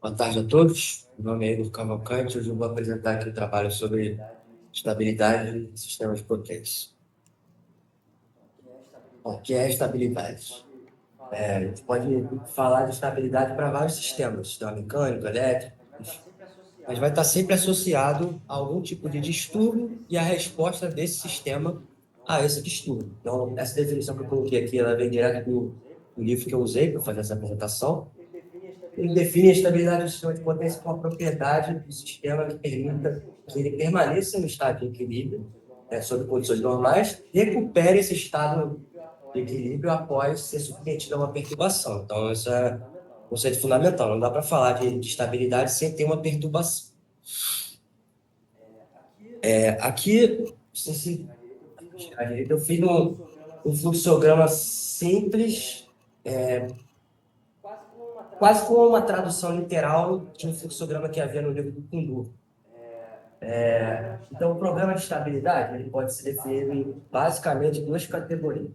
Boa tarde a todos. Meu nome é Igor Cavalcante. Hoje eu vou apresentar aqui o trabalho sobre estabilidade de sistemas de potência. Bom, o que é estabilidade? A gente pode falar de estabilidade para vários sistemas, sistema mecânico, elétrico, mas vai estar sempre associado a algum tipo de distúrbio e a resposta desse sistema a esse distúrbio. Então, essa definição que eu coloquei aqui, ela vem direto do livro que eu usei para fazer essa apresentação. Ele define a estabilidade do sistema de potência como a propriedade do sistema que permita que ele permaneça no estado de equilíbrio, sob condições normais, recupere esse estado de equilíbrio após ser submetido a uma perturbação. Então, isso é um conceito fundamental. Não dá para falar de estabilidade sem ter uma perturbação. Aqui, eu fiz um fluxograma simples, quase como uma tradução literal de um fluxograma que havia no livro do Kundur. Então, o problema de estabilidade ele pode ser definido basicamente em duas categorias: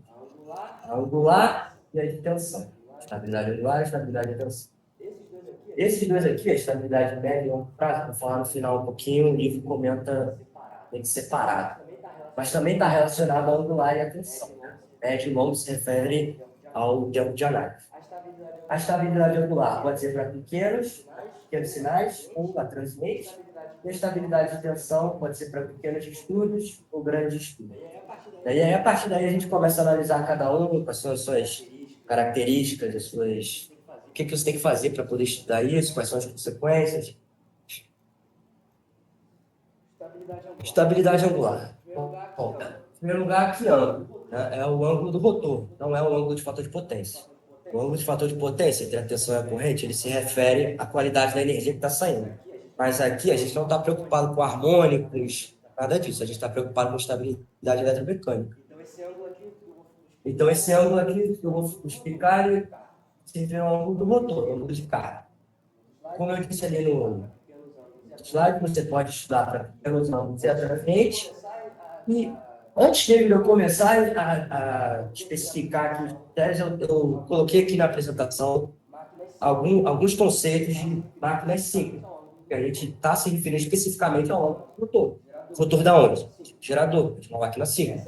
a angular e a de tensão. Estabilidade angular e estabilidade de tensão. Esses dois aqui, a estabilidade média e longo prazo, vou falar no final um pouquinho, o livro comenta tem que separado. Mas também está relacionado à angular e à tensão. Né? Médio e longo se refere ao tempo de análise. A estabilidade angular pode ser para pequenos sinais ou para transientes. E a estabilidade de tensão pode ser para pequenos distúrbios ou grandes distúrbios. E aí, a partir daí, a gente começa a analisar cada um, quais são as suas características, o que você tem que fazer para poder estudar isso, quais são as consequências. Estabilidade angular. Bom, em primeiro lugar, que ângulo? Né? É o ângulo do rotor, não é o ângulo de fator de potência. O ângulo de fator de potência, entre a tensão e a corrente, ele se refere à qualidade da energia que está saindo. Mas aqui a gente não está preocupado com harmônicos, nada disso. A gente está preocupado com estabilidade eletromecânica. Então, esse ângulo aqui que eu vou explicar, ele se refere ao ângulo do rotor, o ângulo de carga. Como eu disse ali no slide, você pode estudar pelos ângulos frente. E antes de eu começar a especificar aqui os critérios, eu coloquei aqui na apresentação alguns conceitos de máquinas simples, que a gente está se referindo especificamente ao rotor. Rotor da onde? Gerador, de uma máquina simples.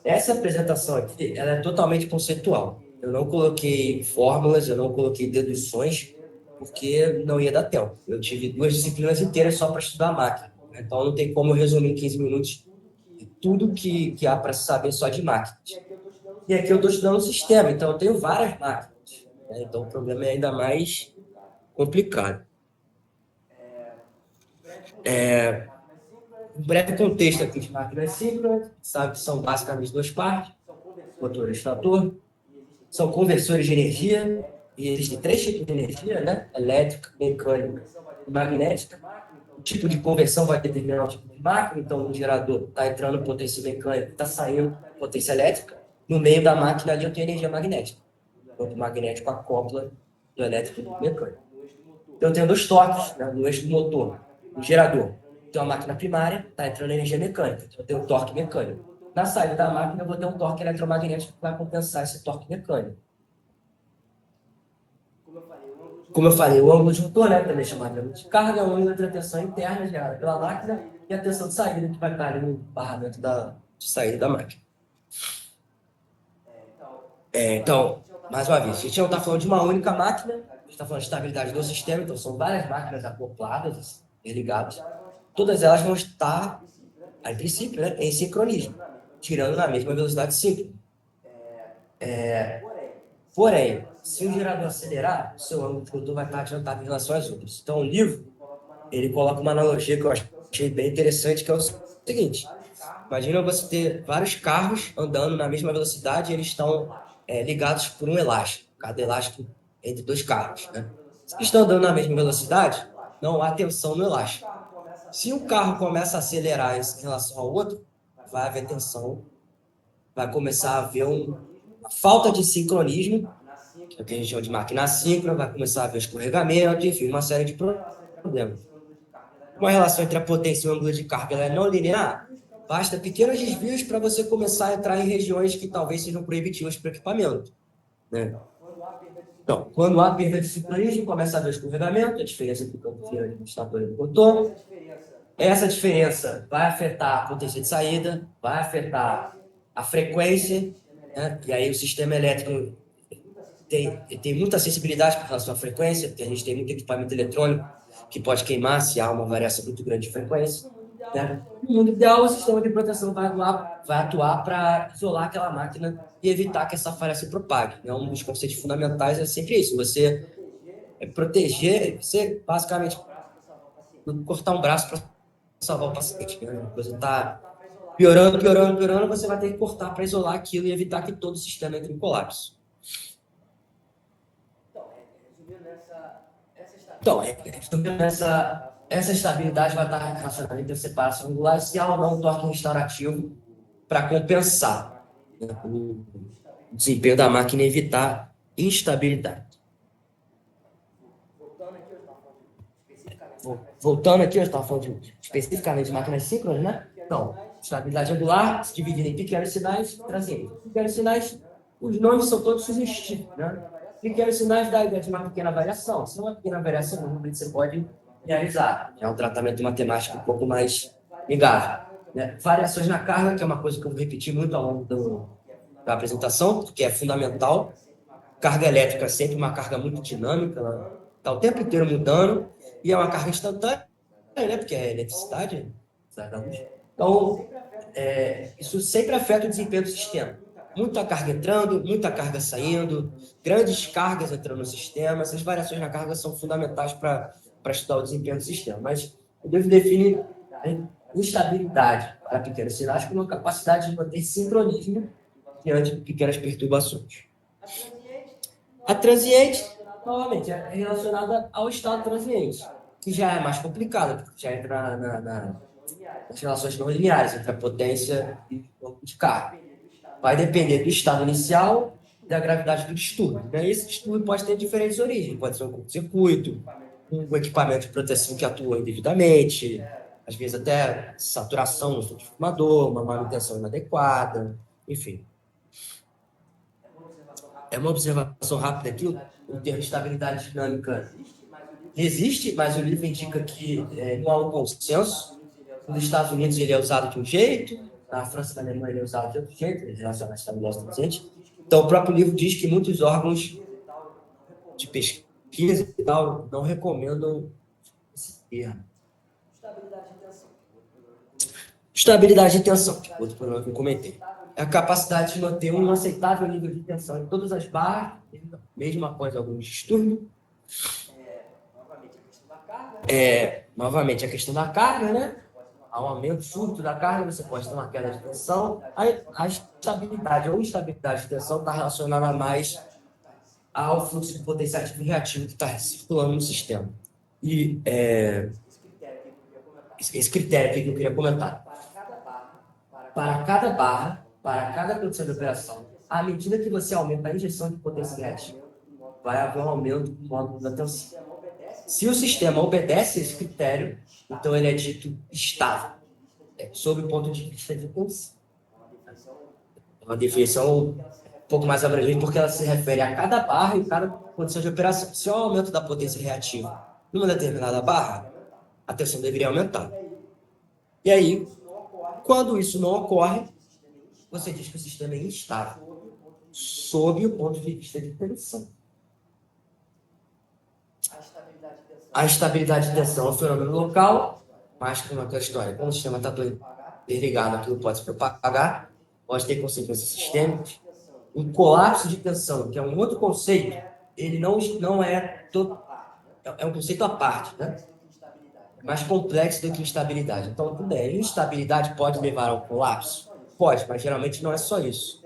Essa apresentação aqui ela é totalmente conceitual. Eu não coloquei fórmulas, eu não coloquei deduções, porque não ia dar tempo. Eu tive 2 disciplinas inteiras só para estudar a máquina. Então, não tem como eu resumir em 15 minutos tudo que há para saber só de máquinas. E aqui eu estou estudando o sistema, então eu tenho várias máquinas. Né? Então, o problema é ainda mais complicado. Um breve contexto aqui de máquinas síncronas, sabe que são basicamente duas partes, motor e estator, são conversores de energia, e existem 3 tipos de energia, né? Elétrica, mecânica e magnética. O tipo de conversão vai determinar o tipo de máquina, então no gerador está entrando potência mecânica, está saindo potência elétrica, no meio da máquina ali eu tenho energia magnética. Então, o magnético acopla do elétrico e do mecânico. Então, eu tenho 2 torques, né, no eixo do motor, no gerador. Então, a máquina primária está entrando energia mecânica, então eu tenho um torque mecânico. Na saída da máquina, eu vou ter um torque eletromagnético que vai compensar esse torque mecânico. Como eu falei, o ângulo de rotor, né, também chamado de ângulo de carga, é o ângulo entre a tensão interna gerada pela máquina e a tensão de saída que vai estar ali no barramento de saída da máquina. Então, mais uma vez, a gente não está falando de uma única máquina, a gente está falando de estabilidade do sistema, então são várias máquinas acopladas, ligadas. Todas elas vão estar, a princípio, né, em sincronismo, girando na mesma velocidade síncrona. Porém, se o gerador acelerar, o seu ângulo de rotor vai estar adiantado em relação às outras. Então, o livro, ele coloca uma analogia que eu achei bem interessante, que é o seguinte: imagina você ter vários carros andando na mesma velocidade e eles estão ligados por um elástico, cada elástico entre 2 carros. Né? Se eles estão andando na mesma velocidade, não há tensão no elástico. Se um carro começa a acelerar em relação ao outro, vai haver tensão, vai começar a haver uma falta de sincronismo, que é o que a gente chama de máquina assíncrona, vai começar a haver escorregamento, enfim, uma série de problemas. Uma relação entre a potência e o ângulo de carga ela é não linear, basta pequenos desvios para você começar a entrar em regiões que talvez sejam proibitivas para o equipamento. Né? Então, quando há perda de sincronismo, começa a haver escorregamento, a diferença entre o campo fino e o estator e o motor. Essa diferença vai afetar a potência de saída, vai afetar a frequência, né? E aí o sistema elétrico tem muita sensibilidade com relação à frequência, porque a gente tem muito equipamento eletrônico que pode queimar se há uma variação muito grande de frequência, né? No mundo ideal, o sistema de proteção vai atuar para isolar aquela máquina e evitar que essa falha se propague, né? Um dos conceitos fundamentais é sempre isso, você proteger, você basicamente cortar um braço para salvar o paciente, né? A coisa está piorando, piorando, piorando, você vai ter que cortar para isolar aquilo e evitar que todo o sistema entre em colapso. Então, essa estabilidade vai estar relacionada entre a separação angular e se ela não um torque restaurativo para compensar, né, o desempenho da máquina e evitar instabilidade. Voltando aqui, eu estava falando especificamente de máquinas síncronas, né? Então, estabilidade angular se divide em pequenos sinais e transientes. Pequenos sinais, os nomes são todos sugestivos, né? Pequenos sinais dá a ideia de uma pequena variação. Se é uma pequena variação, normalmente você pode realizar. É um tratamento matemático um pouco mais amigável, né? Variações na carga, que é uma coisa que eu vou repetir muito ao longo da apresentação, porque é fundamental. Carga elétrica é sempre uma carga muito dinâmica, ela está o tempo inteiro mudando, e é uma carga instantânea, né? Porque é eletricidade, da luz. Então, isso sempre afeta o desempenho do sistema. Muita carga entrando, muita carga saindo, grandes cargas entrando no sistema. Essas variações na carga são fundamentais para estudar o desempenho do sistema. Mas eu devo definir instabilidade para pequenos sinais como uma capacidade de manter sincronismo diante de pequenas perturbações. A transiente, novamente, é relacionada ao estado transiente, que já é mais complicado, porque já entra nas relações não lineares entre a potência e o campo de carga. Vai depender do estado inicial e da gravidade do distúrbio. E esse distúrbio pode ter diferentes origens. Pode ser um curto-circuito, um equipamento de proteção que atua indevidamente, às vezes até saturação no transformador, uma manutenção inadequada, enfim. É uma observação rápida aqui, o termo estabilidade dinâmica existe, mas o livro indica que não há um consenso. Nos Estados Unidos ele é usado de um jeito, na França e na Alemanha ele é usado de outro jeito, em relação à estabilidade transiente. Então, o próprio livro diz que muitos órgãos de pesquisa e tal não recomendam esse termo. Estabilidade de tensão, outro problema que eu comentei. É a capacidade de manter um aceitável nível de tensão em todas as barras, mesmo após algum distúrbio. Novamente, a questão da carga, né? Há um aumento súbito da carga, você pode ter uma queda de tensão. A estabilidade ou instabilidade de tensão está relacionada mais ao fluxo de potencial ativo e reativo que está circulando no sistema. E esse critério aqui que eu queria comentar. Para cada barra, para cada condição de operação, à medida que você aumenta a injeção de potência reativa, vai haver um aumento do módulo da tensão. Se o sistema obedece a esse critério, então ele é dito estável, sob o ponto de vista de tensão. É uma definição um pouco mais abrangente, porque ela se refere a cada barra e cada condição de operação. Se há um aumento da potência reativa numa determinada barra, a tensão deveria aumentar. E aí, quando isso não ocorre, você diz que o sistema é instável, sob o ponto de vista de tensão. A estabilidade de tensão é um fenômeno local, mas como aquela história, quando o sistema está desligado, aquilo pode se propagar, pode ter consequências sistêmicas. O colapso de tensão, que é um outro conceito, ele não é todo, é um conceito à parte, né? Mais complexo do que instabilidade. Então, tudo bem, instabilidade pode levar ao colapso? Pode, mas geralmente não é só isso.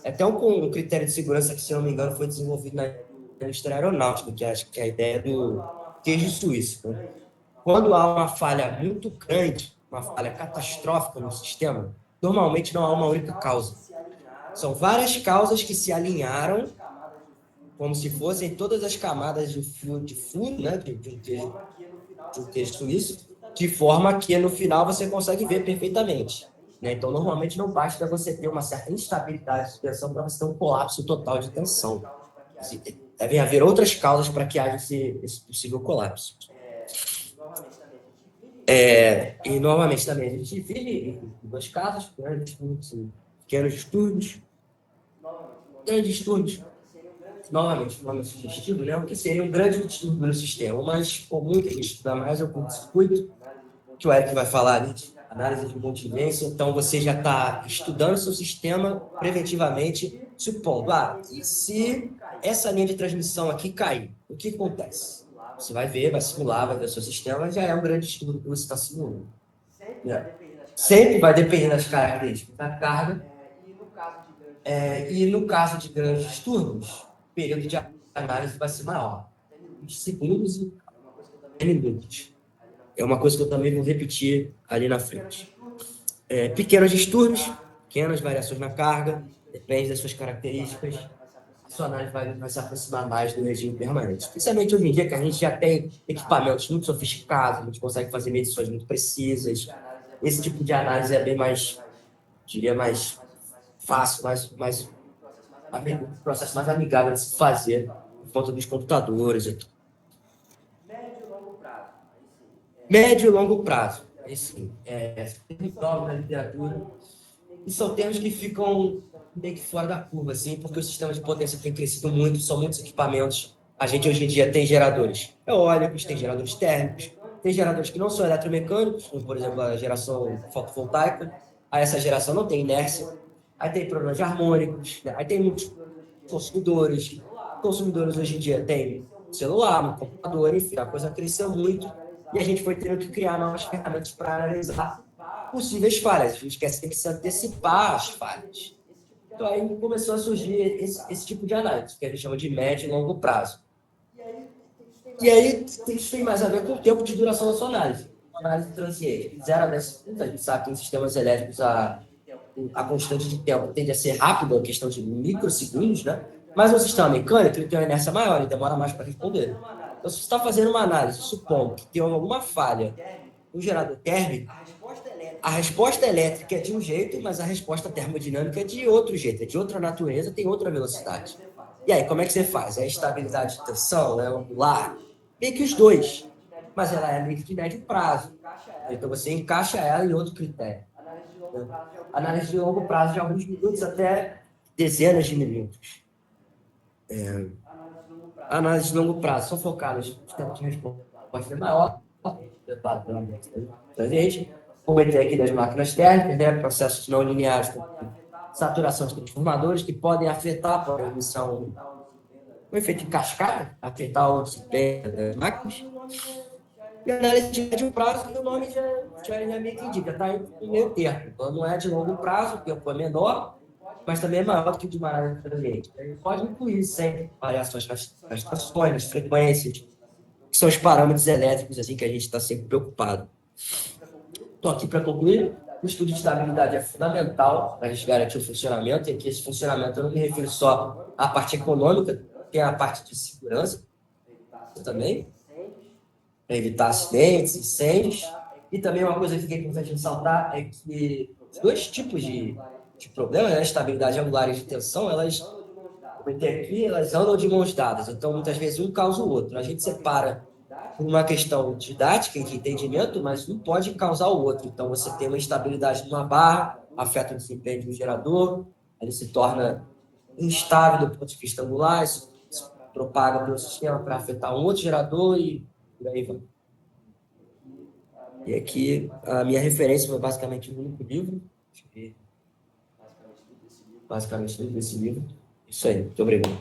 É até um critério de segurança que, se não me engano, foi desenvolvido na indústria aeronáutica, que acho que é a ideia do queijo suíço. Né? Quando há uma falha muito grande, uma falha catastrófica no sistema, normalmente não há uma única causa. São várias causas que se alinharam, como se fossem todas as camadas de furo, né, de um queijo suíço, de forma que no final você consegue ver perfeitamente. Né? Então, normalmente não basta você ter uma certa instabilidade de tensão para você ter um colapso total de tensão. devem haver outras causas para que haja esse possível colapso. E, normalmente, também a gente divide em duas casos, grandes distúrbios e pequenos distúrbios. Grandes distúrbios, novamente, no digestivo, né? O que seria um grande distúrbio no sistema. O mais comum que a gente estuda mais é o curto-circuito, que o Eric vai falar ali, de análise de contingência. Então, você já está estudando seu sistema preventivamente, supondo, e se essa linha de transmissão aqui cair, o que acontece? Você vai ver, vai simular, vai ver o seu sistema, já é um grande estudo que você está simulando. Sempre vai depender das características da carga. E no caso de grandes distúrbios, o período de análise vai ser maior. Segundos e minutos. É uma coisa que eu também vou repetir ali na frente. Pequenos distúrbios, pequenas variações na carga, depende das suas características. A sua análise vai se aproximar mais do regime permanente. Principalmente hoje em dia, que a gente já tem equipamentos muito sofisticados, a gente consegue fazer medições muito precisas. Esse tipo de análise é bem mais, diria, mais fácil, um processo mais amigável de se fazer por conta dos computadores e tudo. Médio e longo prazo. Sim, prova na literatura. E são termos que ficam meio que fora da curva, assim, porque o sistema de potência tem crescido muito, são muitos equipamentos. A gente hoje em dia tem geradores eólicos, tem geradores térmicos, tem geradores que não são eletromecânicos, como, por exemplo, a geração fotovoltaica. Aí essa geração não tem inércia. Aí tem problemas de harmônicos, né? Aí tem muitos consumidores. Consumidores hoje em dia têm celular, computador, enfim, a coisa cresceu muito e a gente foi tendo que criar novas ferramentas para analisar possíveis falhas. A gente quer sempre se antecipar às falhas. Então aí começou a surgir esse tipo de análise, que a gente chama de médio e longo prazo. E aí isso tem mais a ver com o tempo de duração da sua análise. Análise transiente, de 0 a 10 segundos, a gente sabe que em sistemas elétricos a constante de tempo tende a ser rápida, a questão de microsegundos, né? Mas no sistema mecânico ele tem uma inércia maior, ele demora mais para responder. Então, se você está fazendo uma análise, supondo que tem alguma falha no gerador térmico, a resposta elétrica é de um jeito, mas a resposta termodinâmica é de outro jeito, é de outra natureza, tem outra velocidade. E aí, como é que você faz? É estabilidade de tensão? É angular? Meio que os dois. Mas ela é meio que de médio prazo. Então, você encaixa ela em outro critério. Análise de longo prazo de alguns minutos até dezenas de minutos. Análise de longo prazo são focadas no tempo de resposta maior, como ele tem aqui das máquinas térmicas, né, processos não lineares, como saturação de transformadores, que podem afetar a emissão, o efeito de cascata, afetar o desempenho das máquinas. E a análise de médio prazo, que o nome já meio que indica, está em meio termo. Então, não é de longo prazo, o tempo é menor, mas também é maior do que o de uma análise transiente. Pode incluir sempre variações nas estações, nas frequências, que são os parâmetros elétricos assim, que a gente está sempre preocupado. Estou aqui para concluir. O estudo de estabilidade é fundamental para a gente garantir o funcionamento, e aqui esse funcionamento eu não me refiro só à parte econômica, tem a parte de segurança também, para evitar acidentes, incêndios. E também uma coisa que é importante ressaltar é que os dois tipos de problemas, né, estabilidade angular e de tensão, elas andam de mãos dadas. Então, muitas vezes, um causa o outro. A gente separa por uma questão didática e de entendimento, mas um pode causar o outro. Então, você tem uma instabilidade numa barra, afeta o desempenho do gerador, ele se torna instável do ponto de vista angular, isso se propaga pelo sistema para afetar um outro gerador e por aí vai. E aqui, a minha referência foi basicamente um único livro. Basicamente tudo desse livro. Isso aí, muito obrigado.